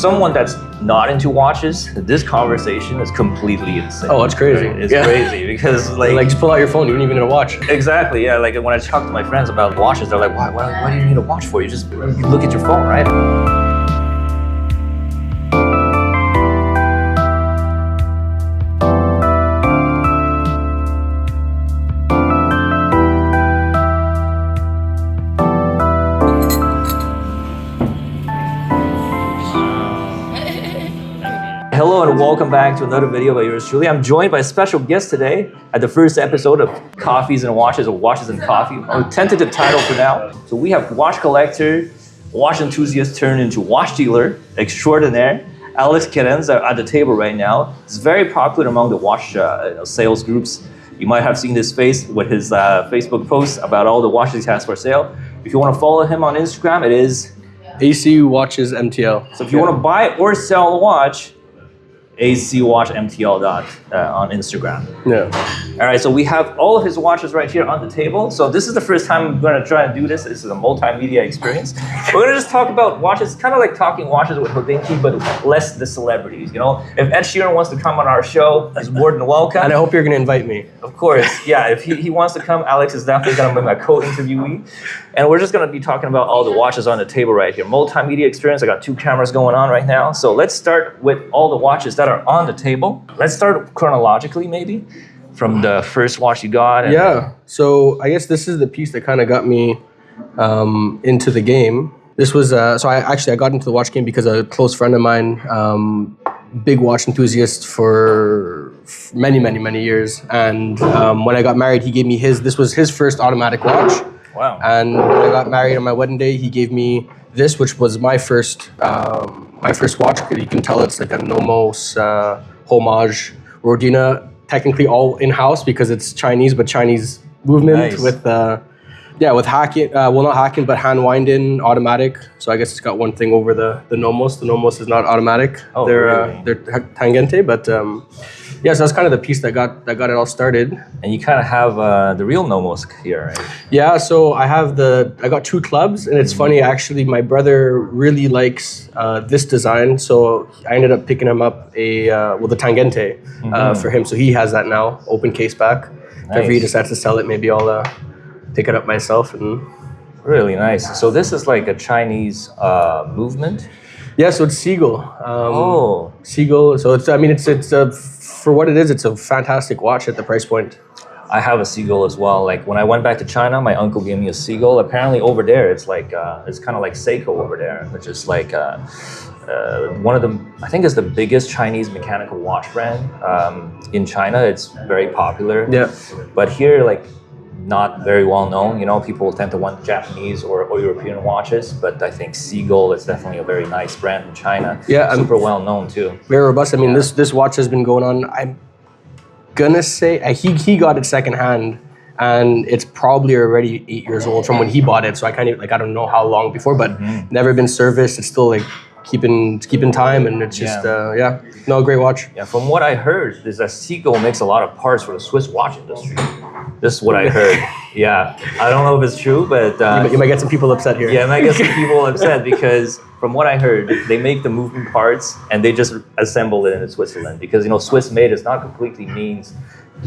someone that's not into watches, this conversation is completely insane. Oh, it's crazy. Right? It's crazy because like just pull out your phone. You don't even need a watch. Exactly, yeah. Like when I talk to my friends about watches, they're like, why do you need a watch for? You just look at your phone, right? Hello and welcome back to another video by yours truly. I'm joined by a special guest today at the first episode of Coffees and Watches, or Watches and Coffee. A tentative title for now. So we have watch collector, watch enthusiast turned into watch dealer extraordinaire, Alex Querenza at the table right now. It's very popular among the watch sales groups. You might have seen this face with his Facebook posts about all the watches he has for sale. If you want to follow him on Instagram, it is AC Watches MTL. So if you want to buy or sell a watch, acwatchmtl on Instagram. Yeah. All right, so we have all of his watches right here on the table. So this is the first time I'm going to try and do this. This is a multimedia experience. We're going to just talk about watches, kind of like talking watches with Hodinkee, but less the celebrities. You know, if Ed Sheeran wants to come on our show, he's more than welcome. And I hope you're going to invite me. Of course, yeah. If he wants to come, Alex is definitely going to be my co-interviewee. And we're just going to be talking about all the watches on the table right here. Multimedia experience. I got 2 cameras going on right now. So let's start with all the watches that are on the table. Let's start chronologically, maybe, from the first watch you got. Yeah. So I guess this is the piece that kind of got me into the game. This was so I got into the watch game because a close friend of mine, big watch enthusiast for many years, and when I got married, he gave me his. This was his first automatic watch. Wow. And when I got married on my wedding day, he gave me this, which was my first watch. You can tell it's like a Nomos homage Rodina, technically all in-house because it's Chinese, but Chinese movement. Nice. With hacking, not hacking, but hand winding automatic. So I guess it's got one thing over the Nomos. The Nomos is not automatic. Oh, they're really? they're tangente, but yeah, so that's kind of the piece that got it all started. And you kind of have the real Nomos here, right? Yeah, so I got 2 clubs, and it's funny, actually, my brother really likes this design, so I ended up picking him up the Tangente for him, so he has that now, open case back. If ever he decides to sell it, maybe I'll pick it up myself. And Really nice. So this is like a Chinese movement? yeah, so it's Seagull. Seagull, so it's for what it is, it's a fantastic watch at the price point. I have a Seagull as well. Like when I went back to China, my uncle gave me a Seagull. Apparently over there, it's like it's kind of like Seiko over there, which is like one of the, I think it's the biggest Chinese mechanical watch brand in China. It's very popular. Yeah. But here, like, not very well known. You know, people tend to want Japanese or European watches, but I think Seagull is definitely a very nice brand in China. Yeah, super well known too. Very robust. I mean, this watch has been going on. I'm gonna say he got it secondhand, and it's probably already 8 years old from when he bought it. So I can't even, I don't know how long before, but never been serviced. It's still like keeping time, and it's just great watch. Yeah, from what I heard is that Seagull makes a lot of parts for the Swiss watch industry. This is what I heard. Yeah, I don't know if it's true, but You might get some people upset here. yeah, I might get some people upset because from what I heard, they make the moving parts and they just assemble it in Switzerland, because you know Swiss made is not completely means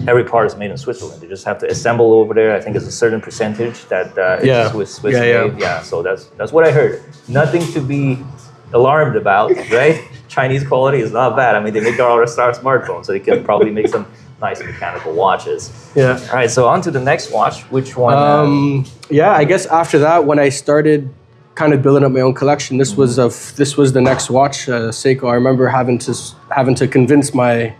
every part is made in Switzerland. They just have to assemble over there. I think it's a certain percentage that it's Swiss made. Yeah, so that's what I heard. Nothing to be alarmed about, right? Chinese quality is not bad. I mean, they make all our smartphones, so they can probably make some nice mechanical watches. Yeah. All right, so on to the next watch. Which one? I guess after that, when I started kind of building up my own collection, this was the next watch, Seiko. I remember having to convince my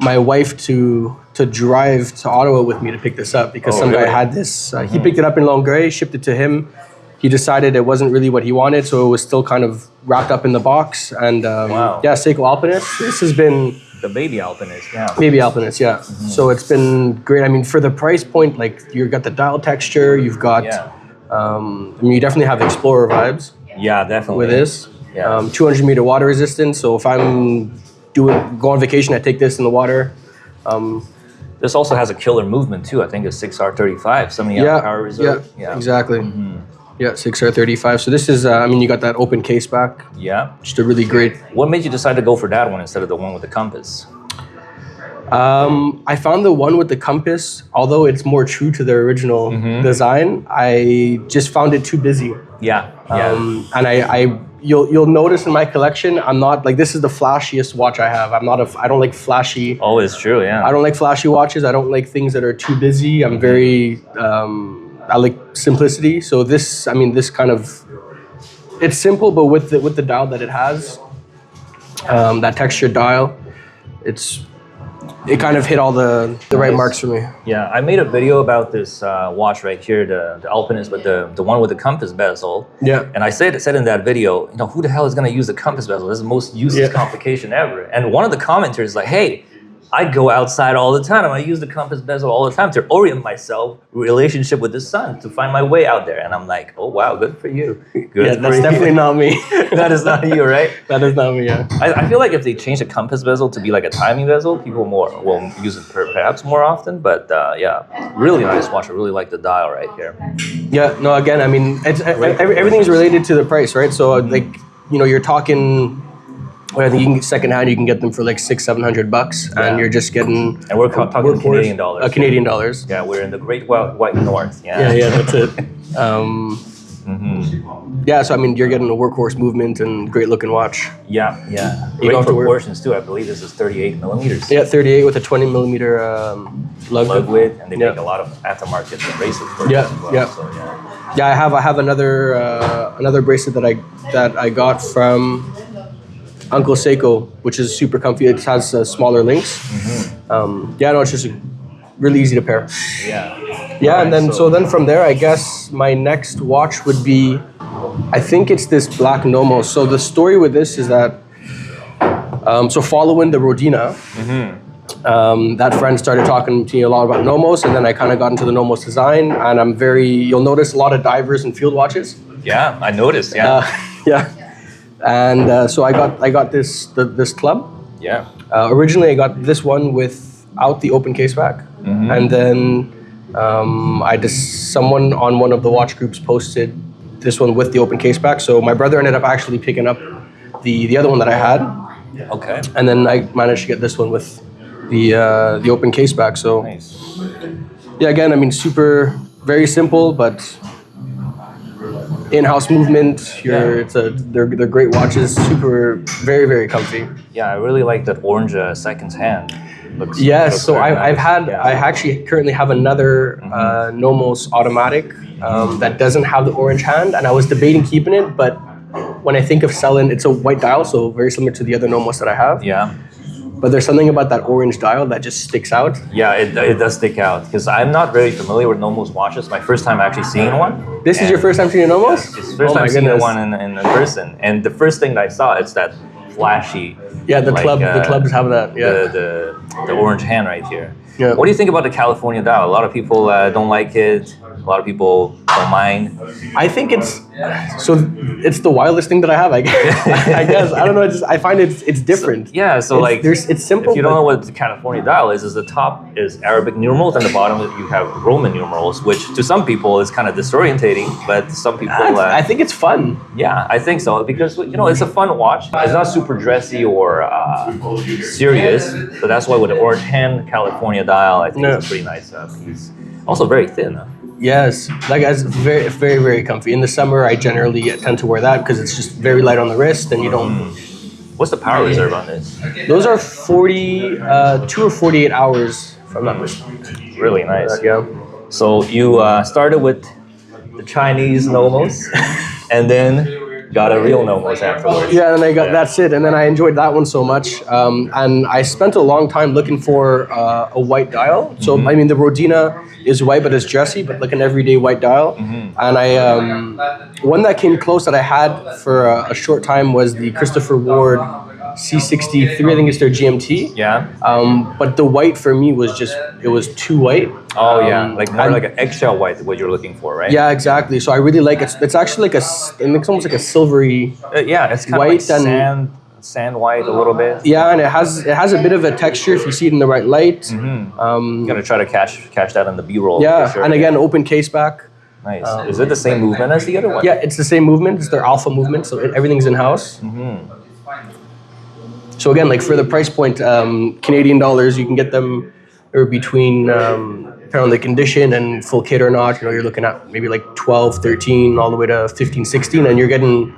wife to drive to Ottawa with me to pick this up, because some guy had this. He picked it up in Longueuil, shipped it to him. He decided it wasn't really what he wanted, so it was still kind of wrapped up in the box. And Seiko Alpinist. This has been the baby Alpinist, yeah. Baby Alpinist, yeah. So it's been great. I mean, for the price point, like you've got the dial texture, you've got, you definitely have Explorer vibes. Yeah, definitely. With this, 200 meter water resistance. So if I'm go on vacation, I take this in the water. This also has a killer movement too. I think it's 6R35, 70 hour power reserve. Yeah, exactly. Yeah, 6R35. So this is, I mean, you got that open case back. Yeah. Just a really great. What made you decide to go for that one instead of the one with the compass? I found the one with the compass, although it's more true to the original design, I just found it too busy. Yeah. Yeah. And you'll notice in my collection, I'm not like, this is the flashiest watch I have. I don't like flashy. Oh, it's true. Yeah. I don't like flashy watches. I don't like things that are too busy. I'm very, I like simplicity. So this kind of, it's simple, but with the dial that it has, that textured dial, it kind of hit all the right marks for me. Yeah, I made a video about this watch right here, the Alpinist, but the one with the compass bezel. Yeah. And I said in that video, who the hell is going to use the compass bezel? This is the most useless complication ever. And one of the commenters is like, hey, I go outside all the time. I use the compass bezel all the time to orient myself relationship with the sun, to find my way out there. And I'm like, oh, wow, good for you. Good Yeah, that's definitely not me. That is not you, right? That is not me, yeah. I feel like if they change the compass bezel to be like a timing bezel, people will use it perhaps more often. But yeah, really nice watch. I really like the dial right here. Yeah, no, again, I mean, everything's related to the price, right? So, like, you're talking, I think you can get secondhand, you can get them for like $600-700, and you're just getting. And we're talking Canadian dollars. Canadian dollars. Yeah, we're in the great white north. Yeah, that's it. Yeah, so I mean, you're getting a workhorse movement and great looking watch. Yeah. You Great don't have to worry. proportions too. I believe this is 38 millimeters. Yeah, 38 with a 20 millimeter Lug width, and they make a lot of aftermarket bracelets for it Yeah, as well. yeah. So, yeah. Yeah, I have another bracelet that I got from Uncle Seiko, which is super comfy. It has smaller links. Yeah, no, it's just really easy to pair. Yeah. Yeah, and then so then from there, I guess my next watch would be, I think it's this black Nomos. So the story with this is that, so following the Rodina, that friend started talking to me a lot about Nomos, and then I kind of got into the Nomos design, and you'll notice a lot of divers and field watches. Yeah, I noticed. Yeah. Yeah. And so I got this club. Yeah. Originally, I got this one without the open case back, and then someone on one of the watch groups posted this one with the open case back. So my brother ended up actually picking up the other one that I had, Okay. and then I managed to get this one with the open case back. So Nice. yeah, again, I mean, very simple, but in-house movement. They're great watches. Very, very comfy. Yeah, I really like that orange seconds hand. Looks So very I've nice. had Yeah. I actually currently have another Nomos automatic that doesn't have the orange hand, and I was debating keeping it, but when I think of selling, it's a white dial, so very similar to the other Nomos that I have. Yeah. But there's something about that orange dial that just sticks out. Yeah, it does stick out because I'm not very familiar with Nomos watches. My first time actually seeing one. This is your first time seeing a Nomos? It's the first time seeing one in person, and the first thing that I saw is that flashy. Yeah, the like, clubs have that. Yeah. The orange hand right here. Yeah. What do you think about the California dial? A lot of people don't like it. A lot of people don't mind. I think it's the wildest thing that I have. I guess I don't know. I find it's different. Yeah, so it's simple. If you don't know what the California dial is the top is Arabic numerals and the bottom you have Roman numerals, which to some people is kind of disorientating, but some people. I think it's fun. Yeah, I think so because it's a fun watch. It's not super dressy or serious, so that's why with the orange hand California dial, I think it's a pretty nice piece. Also very thin. Huh? Yes, like it's very, very, very comfy. In the summer, I generally tend to wear that because it's just very light on the wrist, and you don't. What's the power reserve on this? Those are 42 or 48 hours, if I'm not mistaken. Really nice. Yeah. So you started with the Chinese Nomos, and then got a real Nomos afterwards. Yeah, and that's it. And then I enjoyed that one so much, and I spent a long time looking for a white dial. So I mean, the Rodina is white, but it's dressy, but like an everyday white dial. And I one that came close that I had for a short time was the Christopher Ward C63. I think it's their GMT. Yeah. But the white for me was it was too white. Oh yeah, like more like an eggshell white, what you're looking for, right? Yeah, exactly. So I really like it. It's actually it looks almost like a silvery. Yeah, it's kind white of like sand white a little bit. Yeah, and it has a bit of a texture if you see it in the right light. Gonna try to catch that on the B-roll. Yeah, for sure. and again, open case back. Nice. Is it the same movement as the other one? Yeah, it's the same movement. It's their alpha movement, so everything's in house. So again, like for the price point, Canadian dollars, you can get them or between depending on the condition and full kit or not. You know, you're looking at maybe like 12, 13, all the way to 15, 16, and you're getting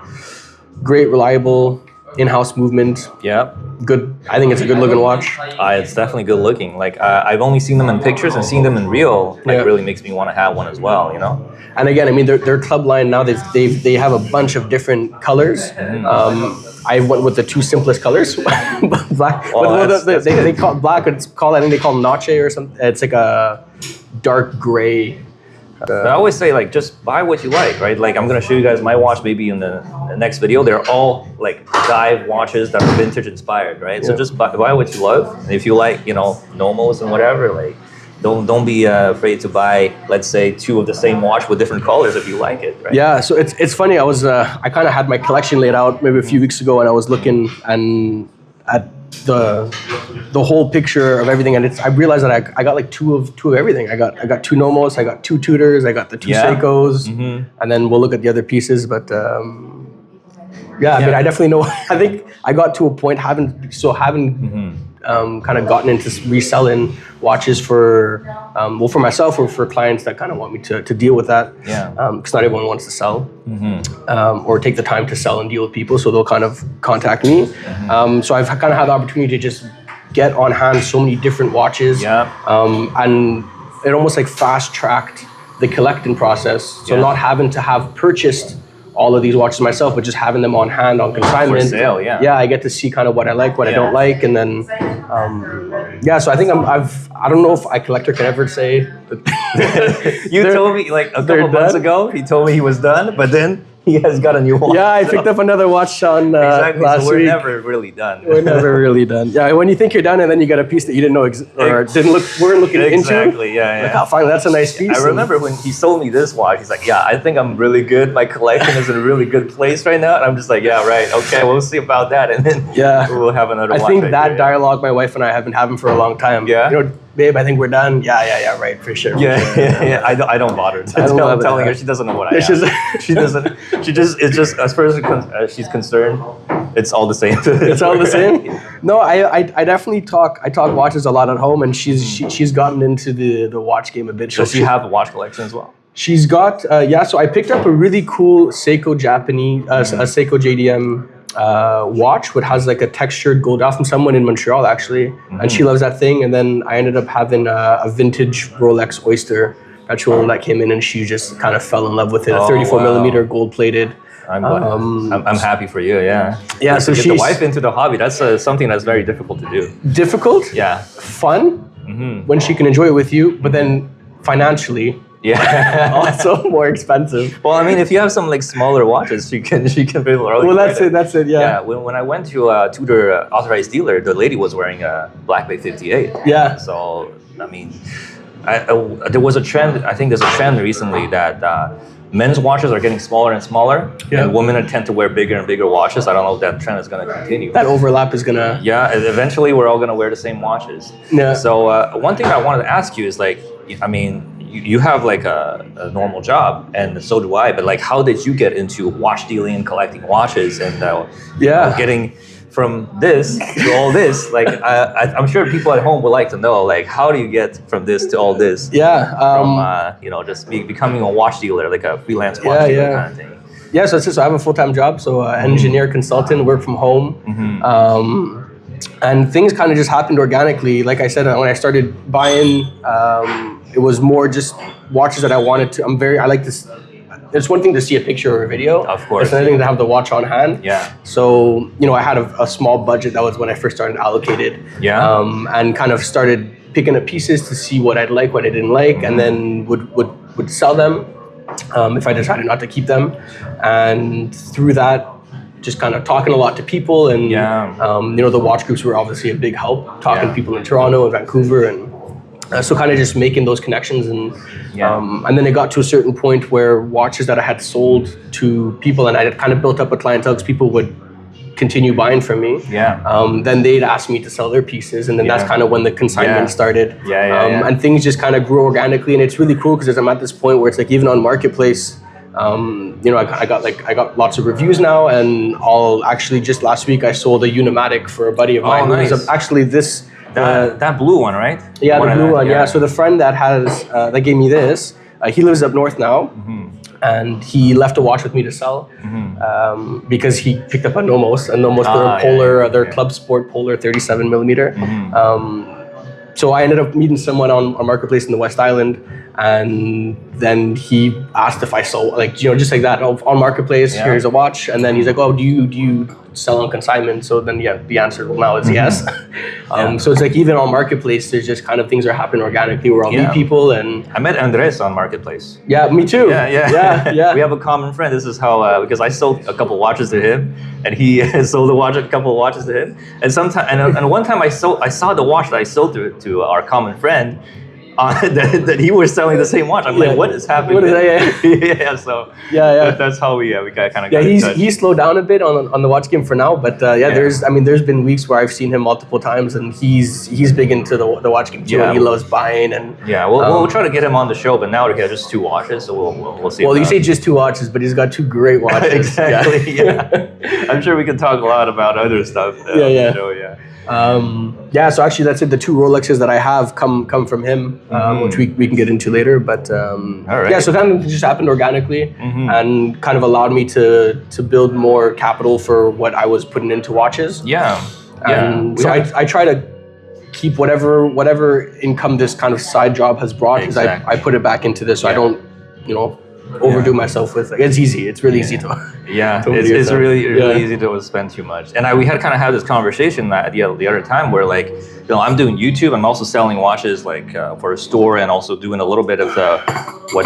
great, reliable in-house movement. Yeah. Good. I think it's a good looking watch. It's definitely good looking. Like I've only seen them in pictures, and seeing them in real like really makes me want to have one as well. You know. And again, I mean, their club line now they have a bunch of different colors. I went with the two simplest colors, black. They call it black. It's called, I think they call it Noche or something. It's like a dark gray. But I always say, like, just buy what you like, right? Like, I'm gonna show you guys my watch maybe in the next video. They're all like dive watches that are vintage inspired, right? So just buy what you love. And if you like, you know, Nomos and whatever, like, don't be afraid to buy, let's say, two of the same watch with different colors if you like it, right? Yeah. So it's funny. I kind of had my collection laid out maybe a few weeks ago, and I was looking at the whole picture of everything, and I realized that I got like two of everything. I got two Nomos, I got two Tudors, I got the two Seikos, and then we'll look at the other pieces. But I mean, I definitely know. I think I got to a point having kind of gotten into reselling watches for for myself or for clients that kind of want me to deal with that. Because not everyone wants to sell or take the time to sell and deal with people, so they'll kind of contact me. So I've kind of had the opportunity to just get on hand so many different watches, and it almost like fast tracked the collecting process. So not having to have purchased all of these watches myself, but just having them on hand on consignment. For sale, I get to see kind of what I like, what I don't like, and then so I think I don't know if iCollector can ever say that You told me like a couple months ago, he told me he was done, but then he has got a new watch. Yeah, I picked up another watch on exactly. last So we're week. never really done. We're never really done. Yeah, when you think you're done, and then you get a piece that you didn't know weren't looking into. Exactly. Yeah. Like, oh, finally, that's a nice piece. I remember when he sold me this watch. He's like, "Yeah, I think I'm really good. My collection is in a really good place right now." And I'm just like, "Yeah, right. Okay, we'll see about that." And then we'll have another watch. I think that dialogue my wife and I have been having for a long time. Yeah. You know, babe, I think we're done. Yeah, right, for sure. Yeah. I don't bother. I'm telling her she doesn't know what I am. She doesn't. It's just as far as she's concerned, it's all the same. It's all the same. No, I definitely talk watches a lot at home, and she's gotten into the watch game a bit. Does she have a watch collection as well? She's got so I picked up a really cool Seiko Japanese a Seiko JDM watch, which has like a textured gold from someone in Montreal actually, and she loves that thing. And then I ended up having a vintage Rolex Oyster perpetual that came in, and she just kind of fell in love with it. A 34 millimeter gold plated. I'm happy for you. Yeah. So get the wife into the hobby. That's something that's very difficult to do. Difficult. Yeah. Fun when she can enjoy it with you, but then financially. Yeah. Also more expensive. Well, I mean, if you have some like smaller watches, she can be really. Well, that's it. Yeah. Yeah. When I went to a Tudor authorized dealer, the lady was wearing a Black Bay 58. Yeah. So I mean, there was a trend. I think there's a trend recently that men's watches are getting smaller and smaller, and women tend to wear bigger and bigger watches. I don't know if that trend is going to continue. That overlap is gonna. Yeah. Eventually, we're all going to wear the same watches. Yeah. So one thing I wanted to ask you is like, I mean, you have like a normal job, and so do I. But like, how did you get into watch dealing and collecting watches, and getting from this to all this? Like, I'm sure people at home would like to know, like, how do you get from this to all this? Yeah. From just becoming a watch dealer, like a freelance watch dealer kind of thing. Yeah. So I have a full-time job, so engineer, consultant, work from home. And things kind of just happened organically. Like I said, when I started buying, it was more just watches that I wanted to. I like this. It's one thing to see a picture or a video. Of course. It's another thing to have the watch on hand. Yeah. So, I had a small budget. That was when I first started allocated. Yeah. And kind of started picking up pieces to see what I'd like, what I didn't like, and then would sell them if I decided not to keep them. And through that, just kind of talking a lot to people, and the watch groups were obviously a big help. Talking to people in Toronto and Vancouver, and so kind of just making those connections, and then it got to a certain point where watches that I had sold to people, and I had kind of built up a clientele because people would continue buying from me. Yeah. Then they'd ask me to sell their pieces, and then that's Yeah. kind of when the consignment Yeah. started. Yeah. And things just kind of grew organically, and it's really cool because I'm at this point where it's like even on Marketplace, you know, I got lots of reviews now, and I'll actually just last week I sold a Unimatic for a buddy of mine. Oh, nice. Who was actually this. That blue one, right? Yeah, the blue that, one. Yeah. So the friend that has that gave me this, he lives up north now, and he left a watch with me to sell because he picked up a Nomos, their Polar, their Club Sport Polar 37 millimeter. So I ended up meeting someone on Marketplace in the West Island, and then he asked if I sold, like, you know, just like that on Marketplace. Yeah. Here's a watch, and then he's like, "Oh, do you sell on consignment?" So then, yeah, the answer now is yes. So it's like even on Marketplace, there's just kind of things are happening organically where I'll meet people, and I met Andres on Marketplace. yeah, me too. Yeah. We have a common friend. This is how because I sold a couple watches to him, and he sold a couple of watches to him. And and one time I saw the watch that I sold to our common friend. That he was selling the same watch. I'm like, what is happening? What is that? Yeah. So Yeah. that's how we kind of Yeah, got in touch. he's slowed down a bit on the watch game for now, but there's been weeks where I've seen him multiple times, and he's big into the watch game too. Yeah. And he loves buying, and Yeah, we'll try to get him on the show, but now he has just 2 watches, so we'll see. well, you say just 2 watches, but he's got 2 great watches. Exactly. Yeah. I'm sure we can talk a lot about other stuff. On the show, yeah. So actually that's it. The 2 Rolexes that I have come from him, which we can get into later. But All right. yeah, so kind of just happened organically, and kind of allowed me to build more capital for what I was putting into watches. Yeah. And so I try to keep whatever income this kind of side job has brought, because Exactly. I put it back into this, so I don't, you know, overdo myself with, like, it's easy. It's really easy to. Yeah, to it's yourself. really easy to spend too much. And we had kind of had this conversation the other time where, like, you know, I'm doing YouTube. I'm also selling watches, like, for a store, and also doing a little bit of what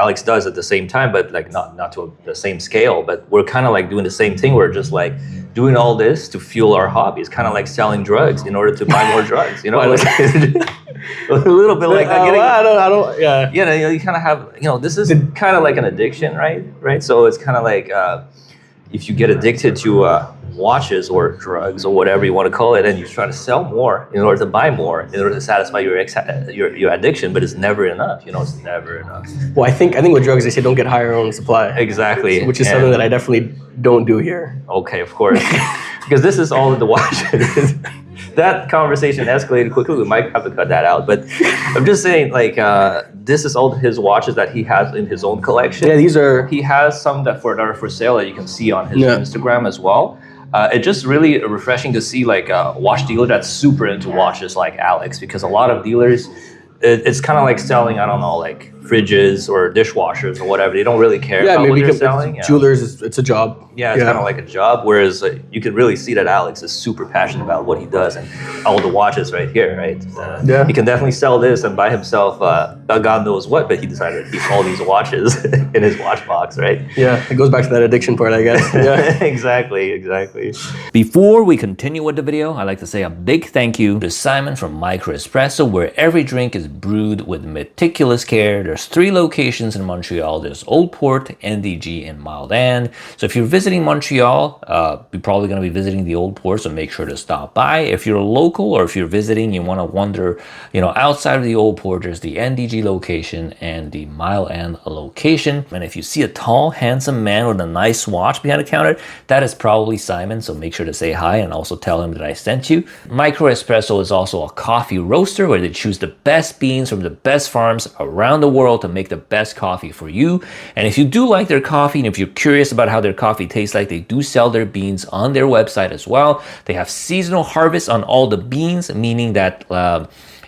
Alex does at the same time, but like not to the same scale. But we're kind of like doing the same thing. We're just like doing all this to fuel our hobby. It's kind of like selling drugs in order to buy more drugs. You know, a little bit like that. I don't. Yeah. Yeah, you kind of have, you know, this is kind of like an addiction, right? So it's kind of like if you get addicted to watches or drugs or whatever you want to call it, and you try to sell more in order to buy more, in order to satisfy your addiction, but it's never enough. You know, it's never enough. Well, I think with drugs they say don't get high or own supply. Exactly. Which is something that I definitely don't do here. Okay, of course, because this is all the watches. That conversation escalated quickly. We might have to cut that out. But I'm just saying, like, this is all his watches that he has in his own collection. Yeah, these are. He has some that are for sale that you can see on his Instagram as well. It's just really refreshing to see, like, a watch dealer that's super into watches like Alex, because a lot of dealers, it's kind of like selling, I don't know, like fridges or dishwashers or whatever. They don't really care about what they're selling. Jewelers, it's a job. Yeah, it's kind of like a job, whereas you can really see that Alex is super passionate about what he does, and all the watches right here, right? He can definitely sell this and buy himself God knows what, but he decided to keep all these watches in his watch box, right? Yeah, it goes back to that addiction part, I guess. Yeah. Exactly. Before we continue with the video, I'd like to say a big thank you to Simon from Micro Espresso, where every drink is brewed with meticulous care. There's 3 locations in Montreal. There's Old Port, NDG, and Mile End. So if you're visiting Montreal, you're probably going to be visiting the Old Port, so make sure to stop by. If you're local or if you're visiting, you want to wander, you know, outside of the Old Port, there's the NDG location and the Mile End location. And if you see a tall, handsome man with a nice watch behind the counter, that is probably Simon, so make sure to say hi and also tell him that I sent you. Micro Espresso is also a coffee roaster where they choose the best beans from the best farms around the world to make the best coffee for you. And if you do like their coffee, and if you're curious about how their coffee tastes like, they do sell their beans on their website as well. They have seasonal harvest on all the beans, meaning that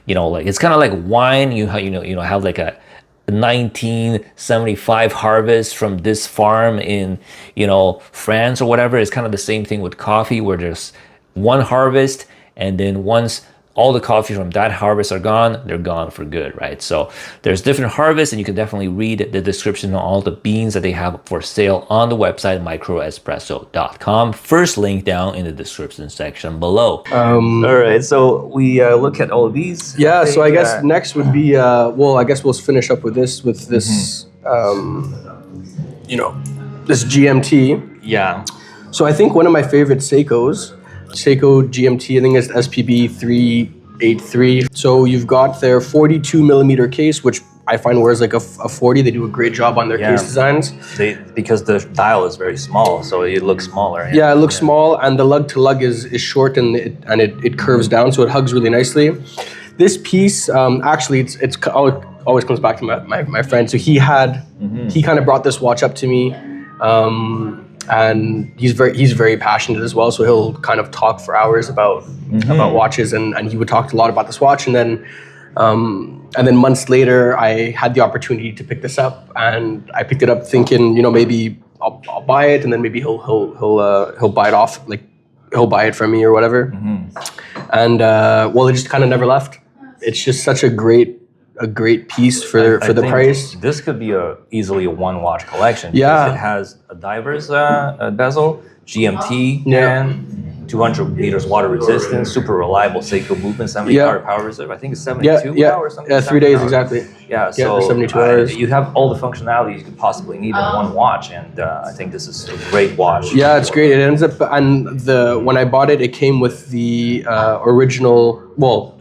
you know, like, it's kind of like wine. You have like a 1975 harvest from this farm in, you know, France or whatever. It's kind of the same thing with coffee, where there's one harvest, and then once all the coffee from that harvest are gone, they're gone for good, right? So there's different harvests, and you can definitely read the description on all the beans that they have for sale on the website, microespresso.com. First link down in the description section below. All right, so we look at all of these. Yeah, so I guess next would be, well, I guess we'll finish up with this, you know, this GMT. Yeah. So I think one of my favorite Seikos, Seiko GMT, I think it's SPB 383. So you've got their 42 millimeter case, which I find wears like a 40. They do a great job on their case designs. Because the dial is very small, so it looks smaller. Yeah, it looks small, and the lug to lug is short, and it curves down, so it hugs really nicely. This piece, actually, it's always comes back to my friend. So he kind of brought this watch up to me, and he's very passionate as well. So he'll kind of talk for hours about watches, and he would talk a lot about this watch, and then months later, I had the opportunity to pick this up, and I picked it up thinking, maybe I'll buy it, and then maybe he'll buy it off, like he'll buy it from me or whatever. And it just kind of never left. It's just such a great piece for the price. This could be easily a one watch collection. Yeah, it has a diver's bezel, GMT, and 200 meters water resistance, super reliable Seiko movement, 70 hour power reserve. I think it's 72 hours or something. Yeah, 3 days exactly. Yeah, so 72 hours. You have all the functionality you could possibly need in one watch, and I think this is a great watch. Yeah, it's great. It ends up, and when I bought it, it came with the original,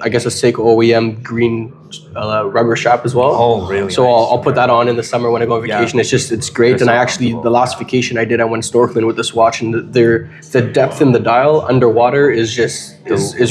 I guess a Seiko OEM green rubber strap as well. Oh, really? So nice. I'll put that on in the summer when I go on vacation. It's great. And I actually, the last vacation I did, I went snorkeling with this watch, and the depth in the dial underwater is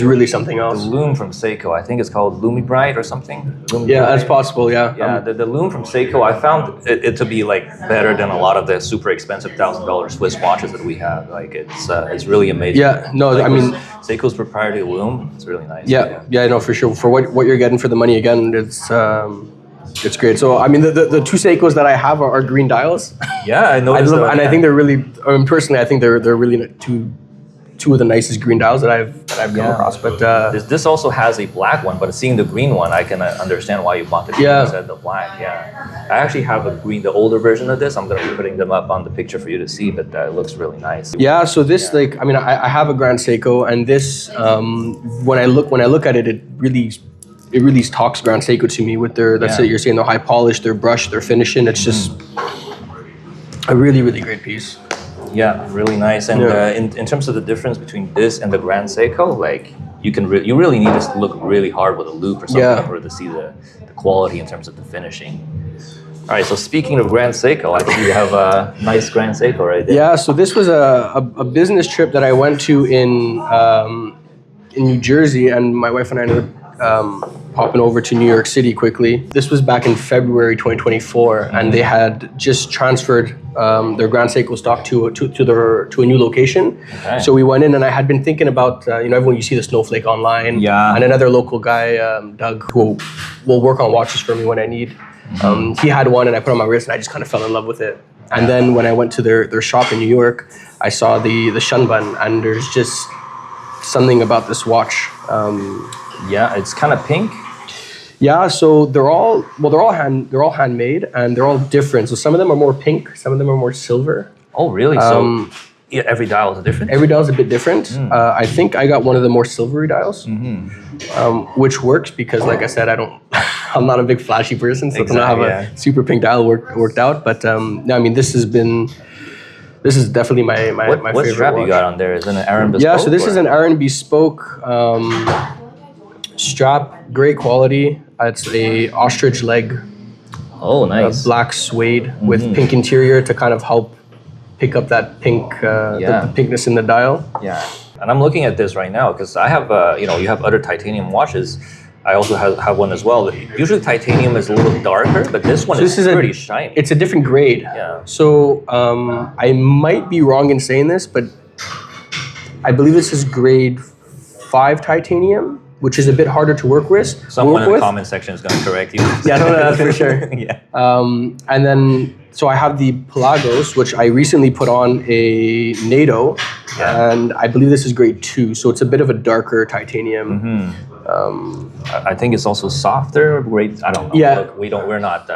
really something else. The lume from Seiko, I think it's called Lumibrite or something. Yeah, that's possible. Yeah. Yeah, the lume from Seiko, I found it to be like better than a lot of the super expensive $1,000 Swiss watches that we have. Like it's really amazing. Yeah, no, like I mean Seiko's proprietary lume, it's really nice. Yeah, no, for sure. For what you're getting for the money, again, it's great. So I mean, the two Seikos that I have are green dials. Yeah, I know. I think they're really. Personally, I think they're really two of the nicest green dials that I've come across. But this also has a black one, but seeing the green one, I can understand why you bought the green instead of the black. Yeah, I actually have the older version of this. I'm gonna be putting them up on the picture for you to see, but it looks really nice. Yeah. So this, I have a Grand Seiko, and this, when I look at it, it really talks Grand Seiko to me with their. That's it. You're saying they're high polish, their brush, their finishing. It's just a really, really great piece. Yeah, really nice. And in terms of the difference between this and the Grand Seiko, like you really need to look really hard with a loupe or something in order to see the quality in terms of the finishing. All right, so speaking of Grand Seiko, I think you have a nice Grand Seiko right there. Yeah, so this was a business trip that I went to in New Jersey, and my wife and I ended up popping over to New York City quickly. This was back in February 2024, and they had just transferred their Grand Seiko stock to a new location. Okay. So we went in, and I had been thinking about everyone, you see the Snowflake online, and another local guy, Doug, who will work on watches for me when I need. He had one, and I put it on my wrist, and I just kind of fell in love with it. And then when I went to their shop in New York, I saw the Shunbun, and there's just something about this watch. Yeah, it's kind of pink. Yeah, so they're all handmade, and they're all different. So some of them are more pink, some of them are more silver. Oh, really? So every dial is different? Every dial is a bit different. I think I got one of the more silvery dials, which works because, like I said, I'm not a big flashy person, so to not have a super pink dial worked out. But no, I mean, this is definitely my favorite. What strap watch. You got on there? Is it an Aran Bespoke? Yeah, so this is an Aran Bespoke strap, great quality. It's a ostrich leg. Oh, nice. Black suede with pink interior to kind of help pick up that pink, the pinkness in the dial. Yeah, and I'm looking at this right now because I have, you have other titanium watches. I also have one as well. Usually titanium is a little darker, but this one is pretty shiny. It's a different grade. Yeah. So I might be wrong in saying this, but I believe this is grade 5 titanium, which is a bit harder to work with. Someone in the comment section is going to correct you. Yeah, no, that's for sure. Yeah. And then, so I have the Pelagos, which I recently put on a NATO, and I believe this is grade 2, so it's a bit of a darker titanium. I think it's also softer. Grade, I don't know. Yeah. Look, we're not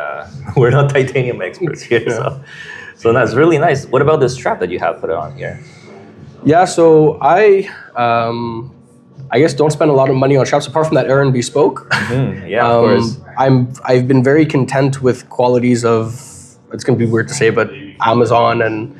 titanium experts here. So that's really nice. What about this strap that you have put on here? Yeah, so I guess don't spend a lot of money on straps apart from that Aran Bespoke. Yeah, of course. I've been very content with qualities of, it's going to be weird to say, but Amazon and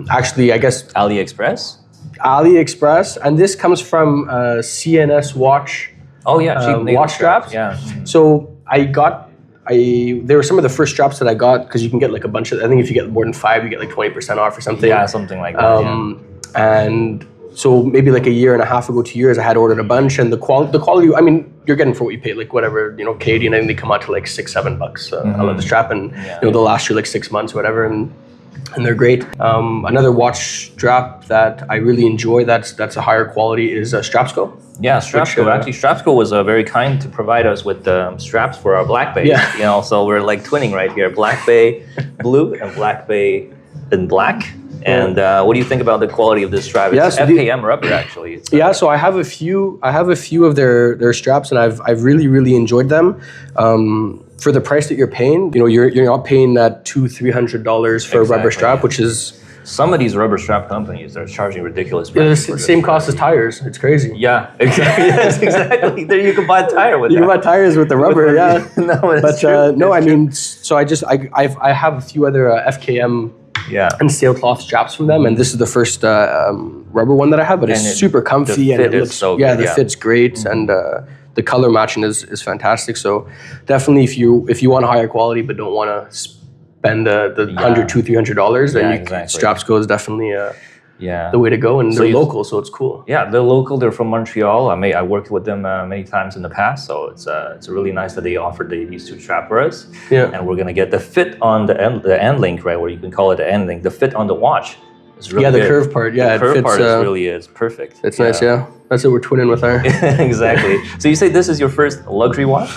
Actually, I guess AliExpress. AliExpress, and this comes from CNS Watch Oh yeah, cheap nail watch straps. Yeah. So they were some of the first straps that I got because you can get like a bunch of. I think if you get more than 5, you get like 20% off or something. Yeah, something like that. And so maybe like a year and a half ago, 2 years, I had ordered a bunch, and the quality. I mean, you're getting for what you pay, like whatever, Canadian. I think they come out to like $6-7. I love the strap, and they'll last you like 6 months, whatever, and they're great. Another watch strap that I really enjoy that's a higher quality is Strapsco. Yeah, Strapsco. Actually, Strapsco was very kind to provide us with straps for our Black Bay. Yeah. So we're like twinning right here: Black Bay blue and Black Bay in black. And what do you think about the quality of this strap? It's FKM rubber, actually. It's, so I have a few of their straps, and I've really enjoyed them. For the price that you're paying, you're not paying that $200-300 for a rubber strap, which is. Some of these rubber strap companies are charging ridiculous prices. Yeah, the same cost as tires. It's crazy. Yeah, exactly. Yes, exactly. Then you can buy a tire with that. You can buy tires with the rubber, yeah. No, I mean, so I have a few other FKM and sailcloth straps from them, and this is the first rubber one that I have, but it's super comfy and it looks so good. Yeah, the fit's great, and the color matching is fantastic. So definitely, if you want a higher quality but don't want to spend the $100-300, then Strapsco is definitely the way to go, and they're local, so it's cool. Yeah, they're local. They're from Montreal. I worked with them many times in the past, so it's really nice that they offered these two straps for us. Yeah, and we're gonna get the fit on the end link, right? Where you can call it the end link. The fit on the watch is really the curve part. Yeah, the curve part is perfect. It's nice. Yeah, that's what we're twinning with our. Exactly. So you say this is your first luxury watch?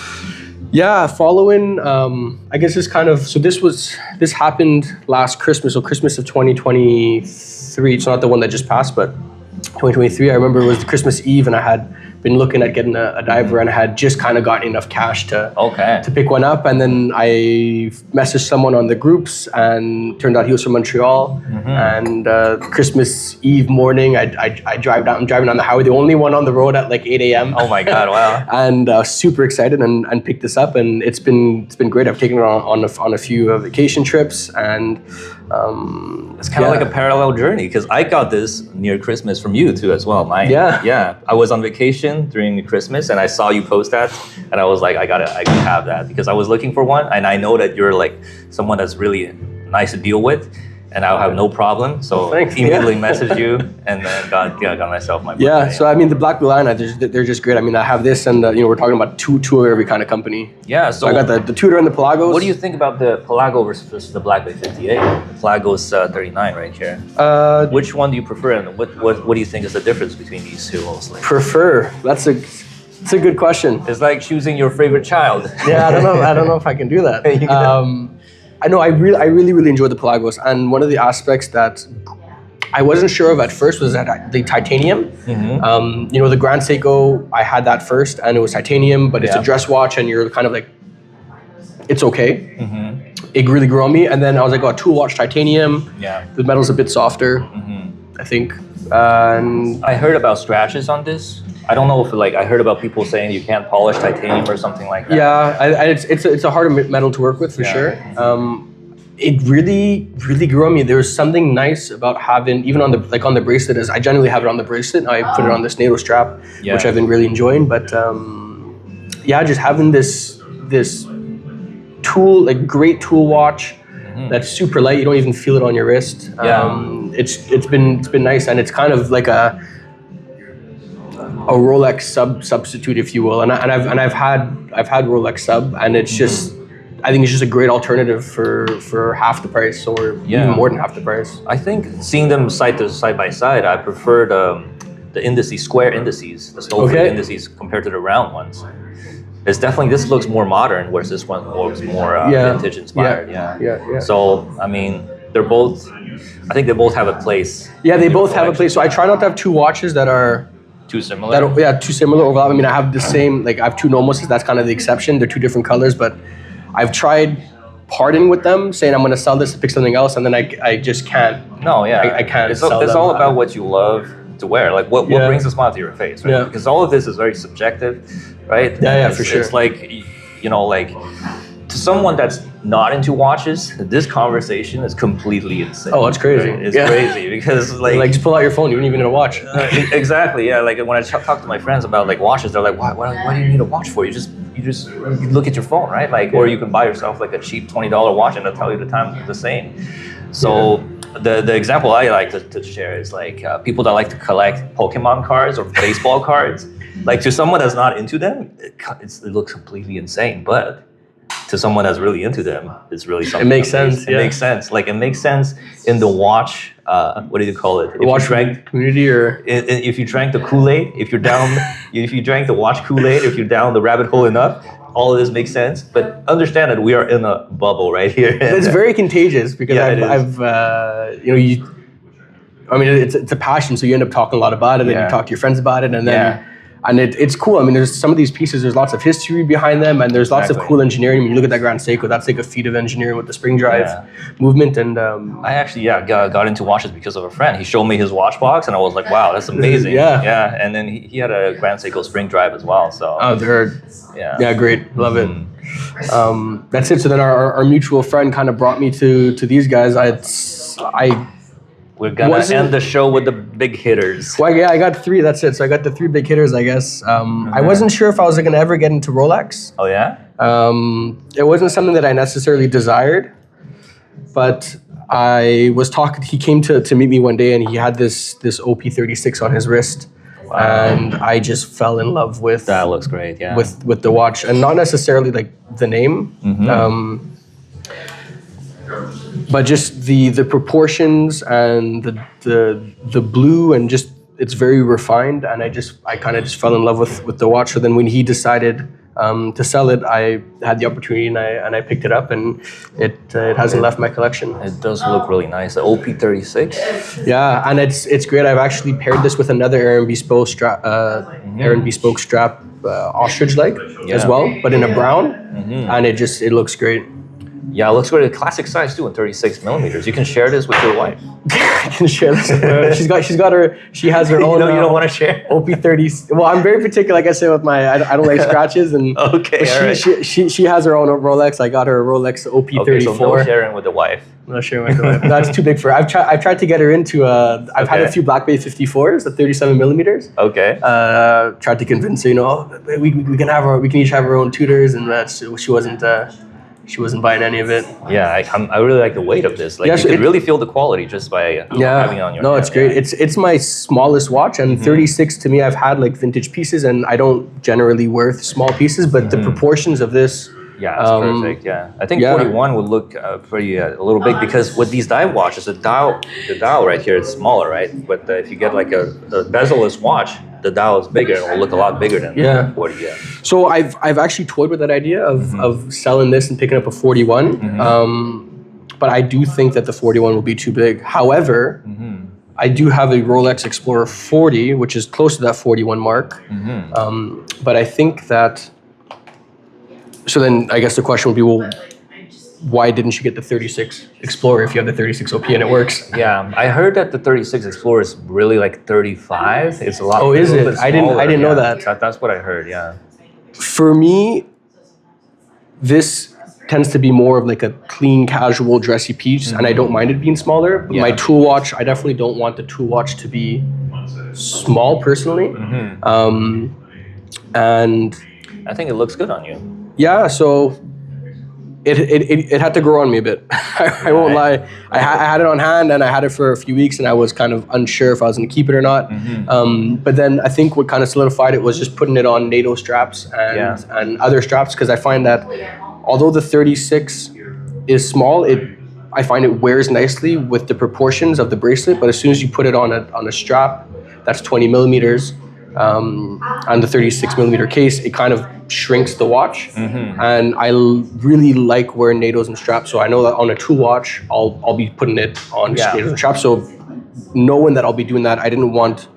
Yeah, following, I guess this happened last Christmas, so Christmas of 2023. It's not the one that just passed, but 2023. I remember it was the Christmas Eve, and I had been looking at getting a diver, and I had just kind of gotten enough cash to pick one up. And then I messaged someone on the groups, and turned out he was from Montreal. And Christmas Eve morning, I'm driving down the highway, the only one on the road at like 8 a.m. Oh my God! Wow! And super excited, and picked this up, and it's been great. I've taken it on a few vacation trips, and it's kind of like a parallel journey, because I got this near Christmas from you too as well. I was on vacation during Christmas, and I saw you post that, and I was like, I gotta have that, because I was looking for one, and I know that you're like someone that's really nice to deal with, and I'll have no problem. So immediately messaged you, and then got myself my birthday. So I mean, the Black Blue line, they're just great. I mean, I have this, and we're talking about two of every kind of company. Yeah. So I got the Tudor and the Pelagos. What do you think about the Pelago versus the Black Bay 58? The Pelago's 39 right here. Which one do you prefer, and what do you think is the difference between these two mostly? Prefer? It's a good question. It's like choosing your favorite child. Yeah, I don't know if I can do that. I know I really enjoyed the Pelagos, and one of the aspects that I wasn't sure of at first was that the titanium. The Grand Seiko, I had that first, and it was titanium, but it's a dress watch, and you're kind of like, it's okay. It really grew on me, and then I was like, tool watch titanium. Yeah, the metal's a bit softer, I think. And I heard about scratches on this. I don't know if I heard about people saying you can't polish titanium or something like that. Yeah, it's a harder metal to work with for sure. It really grew on me. There was something nice about having, even on the bracelet, as I generally have it on the bracelet. I put it on this NATO strap, which I've been really enjoying. But just having this tool, like great tool watch that's super light. You don't even feel it on your wrist. It's been nice, and it's kind of like a Rolex substitute, if you will, and I've had Rolex sub, and it's just, I think it's just a great alternative for half the price, or even more than half the price. I think seeing them side by side, I prefer the square indices, the Stolford indices compared to the round ones. It's definitely, this looks more modern, whereas this one looks more vintage inspired. Yeah. So I mean, I think they both have a place. Yeah, they both have a place. So I try not to have two watches that are too similar. Too similar overlap. I mean, I have the same, I have two Nomoses. That's kind of the exception. They're two different colors, but I've tried parting with them, saying I'm going to sell this to pick something else, and then I just can't. No, yeah. I can't. It's all about what you love to wear. Like what brings a smile to your face, right? Yeah. Because all of this is very subjective, right? Yeah, for sure. It's like, to someone that's not into watches, this conversation is completely insane. Oh, it's crazy. Right? It's Yeah. crazy because Like just pull out your phone. You don't even need a watch. exactly, yeah. Like when I talk to my friends about like watches, they're like, why do you need a watch for? You look at your phone, right? Like, or you can buy yourself like a cheap $20 watch and it'll tell you the time the same. So the example I like to share is like people that like to collect Pokemon cards or baseball cards. Like to someone that's not into them, it looks completely insane, but to someone that's really into them, it's really something. It makes amazing. sense. It makes sense. Like it makes sense in the watch. What do you call it? If you Watch drank, community or if you drank the Kool-Aid, if you're down, if you drank the watch Kool-Aid, if you're down the rabbit hole enough, all of this makes sense. But understand that we are in a bubble right here. it's very contagious because Yeah, it is. I've I mean, it's a passion, so you end up talking a lot about it, and Yeah. you talk to your friends about it, and then Yeah. and it's cool. I mean, there's some of these pieces. There's lots of history behind them, and there's lots of Exactly. cool engineering. When you look at that Grand Seiko, that's like a feat of engineering with the spring drive Yeah. movement, and I actually got into watches because of a friend. He showed me his watch box, and I was like, wow, that's amazing. Yeah. And then he had a Grand Seiko spring drive as well. So they're yeah. great, love it. Mm. That's it. So then our mutual friend kind of brought me to these guys. I We're gonna Wasn't- end the show with the big hitters. Well, yeah, I got three. That's it. So I got the three big hitters, I guess. I wasn't sure if I was gonna ever get into Rolex. Oh yeah. It wasn't something that I necessarily desired, but I was talking. He came to meet me one day, and he had this OP36 on his wrist, and I just fell in love with That looks great. Yeah. with the watch, and not necessarily like the name. But just the proportions and the blue, and just it's very refined, and I kind of just fell in love with the watch. So then when he decided to sell it, I had the opportunity, and I picked it up, and it hasn't left my collection. It does look really nice. The OP36. Yeah, and it's great. I've actually paired this with another Aaron Bespoke strap, ostrich leg as Yeah. well, but in a brown, and it looks great. Yeah, it looks great. A classic size too, in 36 millimeters. You can share this with your wife. I can share this with her. She has her own. You don't want to share. OP30. Well, I'm very particular, like I said, with my. I don't like scratches, and Okay, but all right. she has her own Rolex. I got her a Rolex OP34. Okay, so no sharing with the wife. I'm not sure. That's too big for her. I've tried to get her into. I've had a Okay. few Black Bay 54s, the 37 millimeters. Okay. Tried to convince her, we can each have our own tutors, and she wasn't buying any of it. Yeah, I really like the weight of this. Like Yeah, you so can it- really feel the quality just by having it on your no, hand. it's great. Yeah. It's my smallest watch, and 36 to me, I've had like vintage pieces, and I don't generally wear small pieces, but the proportions of this. Yeah, it's perfect. Yeah, I think yeah. 41 would look pretty a little big because with these dive watches, the dial right here is smaller, right? But if you get like a bezel-less watch, the dial is bigger and will look a lot bigger than Yeah. 40. Yeah. So I've actually toyed with that idea of selling this and picking up a 41, but I do think that the 41 will be too big. However, I do have a Rolex Explorer 40, which is close to that 41 mark, but I think that. So then I guess the question would be, well, why didn't you get the 36 Explorer if you have the 36 OP and it works? Yeah, I heard that the 36 Explorer is really like 35. It's a lot. Oh, is a little it? bit I didn't know smaller. that. That's what I heard. Yeah. For me, this tends to be more of like a clean, casual, dressy piece, and I don't mind it being smaller. But my tool watch, I definitely don't want the tool watch to be small personally. And I think it looks good on you. yeah, so it had to grow on me a bit. I won't lie. I had it on hand, and I had it for a few weeks, and I was kind of unsure if I was going to keep it or not. But then I think what kind of solidified it was just putting it on NATO straps and other straps, because I find that although the 36 is small, I find it wears nicely with the proportions of the bracelet. But as soon as you put it on a strap that's 20 millimeters, on the 36 millimeter case, it kind of shrinks the watch. And I really like wearing NATOs and straps, so I know that on a tool watch, I'll be putting it on NATOs and straps. So knowing that I'll be doing that, I didn't want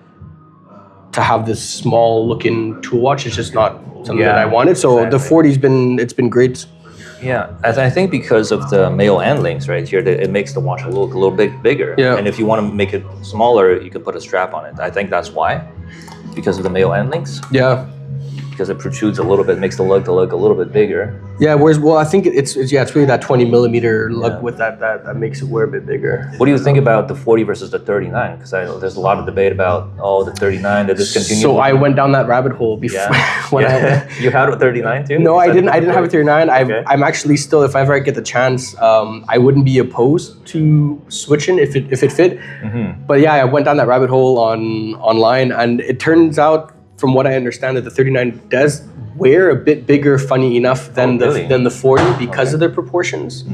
to have this small looking tool watch. It's just not something that I wanted. So the 40's been great. Yeah, I think because of the male end links right here, it makes the watch look a little bit bigger. Yeah. And if you want to make it smaller, you can put a strap on it. I think that's why, because of the male end links. Yeah. because it protrudes a little bit, makes the lug look a little bit bigger. Yeah, whereas I think it's really that 20 millimeter lug Yeah. with that makes it wear a bit bigger. What do you think about the 40 versus the 39? Because there's a lot of debate about the 39 that discontinued. So I went down that rabbit hole before when you had a 39 too? No, You I said didn't. I didn't have a 39. Okay. I'm actually still, if ever I get the chance, I wouldn't be opposed to switching if it fit. But yeah, I went down that rabbit hole online, and it turns out, from what I understand, that the 39 does wear a bit bigger, funny enough, than really? the 40 because of their proportions.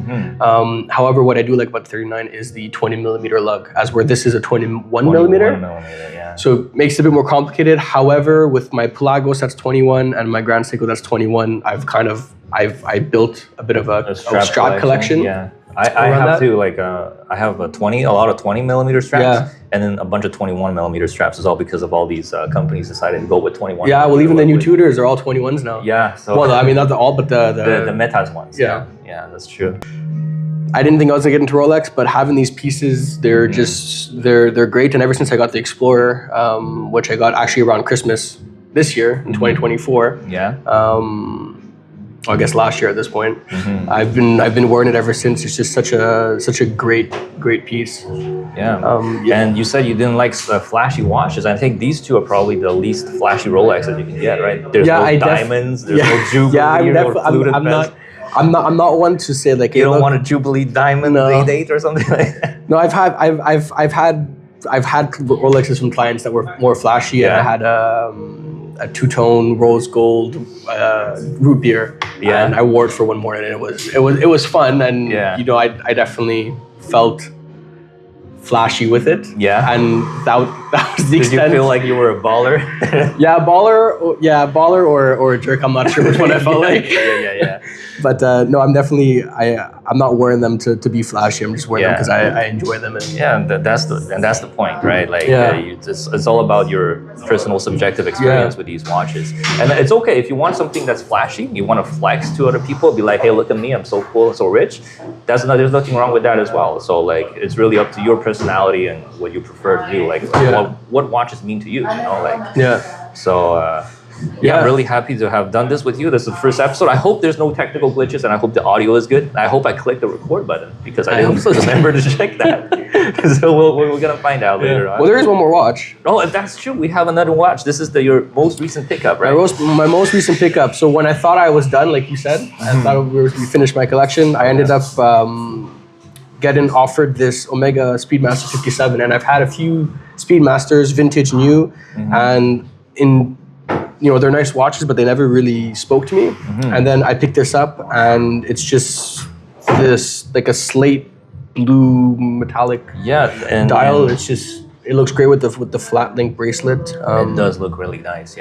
However, what I do like about the 39 is the 20 millimeter lug, as where this is a 21 millimeter. 21 millimeter, yeah. So it makes it a bit more complicated. However, with my Pelagos, that's 21, and my Grand Seiko, that's 21. I built a bit of a strap collection. Yeah. I around have that. too, like I have a lot of 20 millimeter straps, Yeah. and then a bunch of 21 millimeter straps as well, because of all these companies decided to go with 21. Yeah, well, even the new with- Tudors are all 21s now. Yeah, so Well, I mean, not all, but the Metas ones. Yeah. Yeah, that's true. I didn't think I was gonna get into Rolex, but having these pieces, they're just they're great. And ever since I got the Explorer, which I got actually around Christmas this year in 2024, Yeah. I guess last year at this point, I've been wearing it ever since. It's just such a great piece. Yeah. And you said you didn't like flashy watches. I think these two are probably the least flashy Rolexes you can get, right? There's no diamonds, there's no Jubilee, I'm or I'm not one to say like, You don't want a Jubilee diamond day-date or something like that? No, I've had Rolexes from clients that were more flashy, and I had a two-tone rose gold root beer, and I wore it for one morning, and it was fun, and I definitely felt flashy with it. Yeah. And that was the Did extent. you feel like you were a baller? Baller or a jerk. I'm not sure which one I felt like. yeah. But no, I'm definitely I'm not wearing them to be flashy. I'm just wearing them because I enjoy them. And Yeah, that's the point, right? Like, it's all about your personal subjective experience with these watches, and it's okay if you want something that's flashy. You want to flex to other people, be like, hey, look at me, I'm so cool, so rich. There's nothing wrong with that as well. So like, it's really up to your personality and what you prefer to do. Like, what watches mean to you? You know, like So. I'm really happy to have done this with you. This is the first episode. I hope there's no technical glitches, and I hope the audio is good. I hope I clicked the record button, because I didn't remember to check that. So we're gonna find out later on. well, there is one more watch. Oh, that's true. We have another watch. This is your most recent pickup, right? My most recent pickup. So when I thought I was done, like you said, I thought we finished my collection. I ended up getting offered this Omega Speedmaster 57, and I've had a few Speedmasters, vintage, new, and they're nice watches, but they never really spoke to me. And then I picked this up, and it's just this like a slate blue metallic and dial. It looks great with the flat link bracelet. It does look really nice,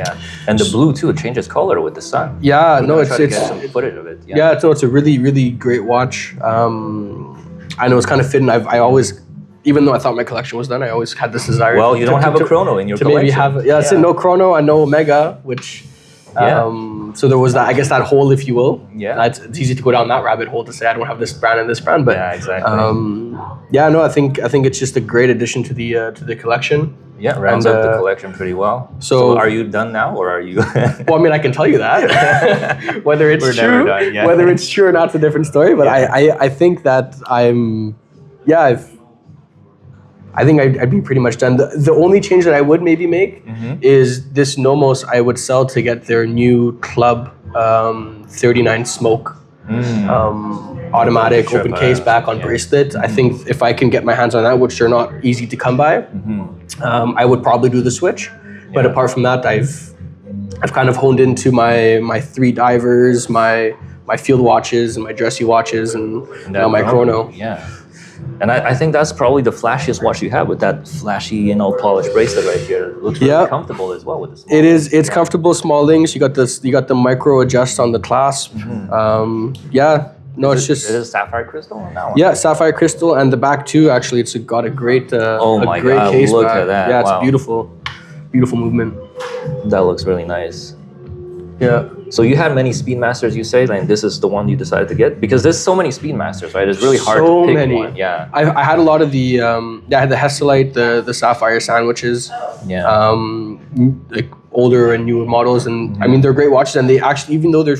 and the blue too. It changes color with the sun. Yeah, We're no, gonna it's try to get some footage of it. it's a really really great watch. I know it's kind of fitting. I always, even though I thought my collection was done, I always had this desire. Well, you don't have a chrono in your to collection. maybe have that's it. No chrono and no Omega, which. So there was that, I guess, that hole, if you will. Yeah. It's easy to go down that rabbit hole to say I don't have this brand and this brand, but Yeah, exactly. I think it's just a great addition to the collection. Yeah, rounds up the collection pretty well. So are you done now, or are you? Well, I mean, I can tell you that. Whether it's We're true, never done, yeah. whether it's true or not, it's a different story. But I think that I think I'd be pretty much done. The only change that I would maybe make is this Nomos I would sell to get their new Club 39 Smoke automatic open case back on bracelet. I think if I can get my hands on that, which they're not easy to come by, I would probably do the switch. But apart from that, I've kind of honed into my three divers, my field watches, and my dressy watches, and now my chrono. Yeah. And I think that's probably the flashiest watch you have, with that flashy, polished bracelet right here. It looks really comfortable as well with this. It is. It's comfortable. Small links. You got the micro adjust on the clasp. It's just. It is sapphire crystal on that one. Yeah, sapphire crystal, and the back too. Actually, it's got a great. God! Case Look back. at that! Yeah, it's wow. beautiful movement. That looks really nice. Yeah. So you had many Speedmasters, you say, and this is the one you decided to get, because there's so many Speedmasters, right? It's really hard to pick one. Yeah. I had a lot of the I had the Hesalite, the sapphire sandwiches. Yeah. like older and newer models, and I mean they're great watches, and they actually, even though they're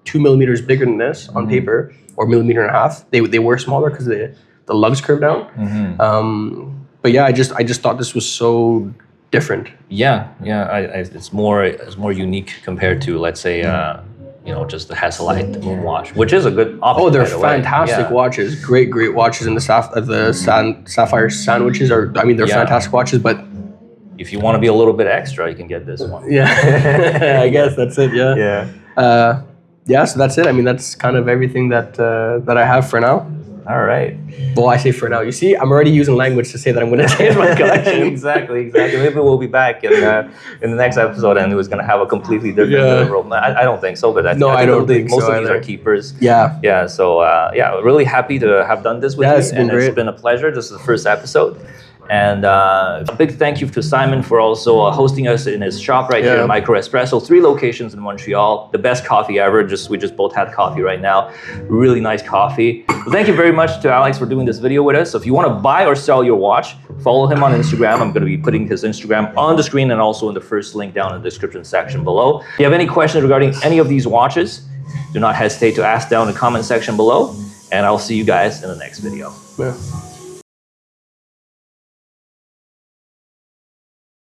2 millimeters bigger than this on paper, or millimeter and a half, they were smaller because the lugs curve down. But yeah, I just thought this was so different. Yeah, it's more unique compared to, let's say, just the Hasselite Moon watch, which is a good option. Oh, they're by the way. fantastic Yeah. watches. Great watches, and the sapphire sandwiches are. I mean, they're Yeah. fantastic watches, but If you want to be a little bit extra, you can get this one. yeah, I guess that's it. Yeah. Yeah. Yeah. So that's it. I mean, that's kind of everything that I have for now. All right. Well, I say for now. You see, I'm already using language to say that I'm going to change my collection. exactly. Maybe we'll be back in the next episode, and it was going to have a completely different role. I don't think so, but I don't think most so of these either. are keepers. Yeah. Yeah. So really happy to have done this with you, It's been great. It's been a pleasure. This is the first episode. And a big thank you to Simon for also hosting us in his shop right here Yeah. at Micro Espresso. 3 locations in Montreal. The best coffee ever. We just both had coffee right now. Really nice coffee. So thank you very much to Alex for doing this video with us. So if you want to buy or sell your watch, follow him on Instagram. I'm going to be putting his Instagram on the screen and also in the first link down in the description section below. If you have any questions regarding any of these watches, do not hesitate to ask down in the comment section below. And I'll see you guys in the next video. Yeah.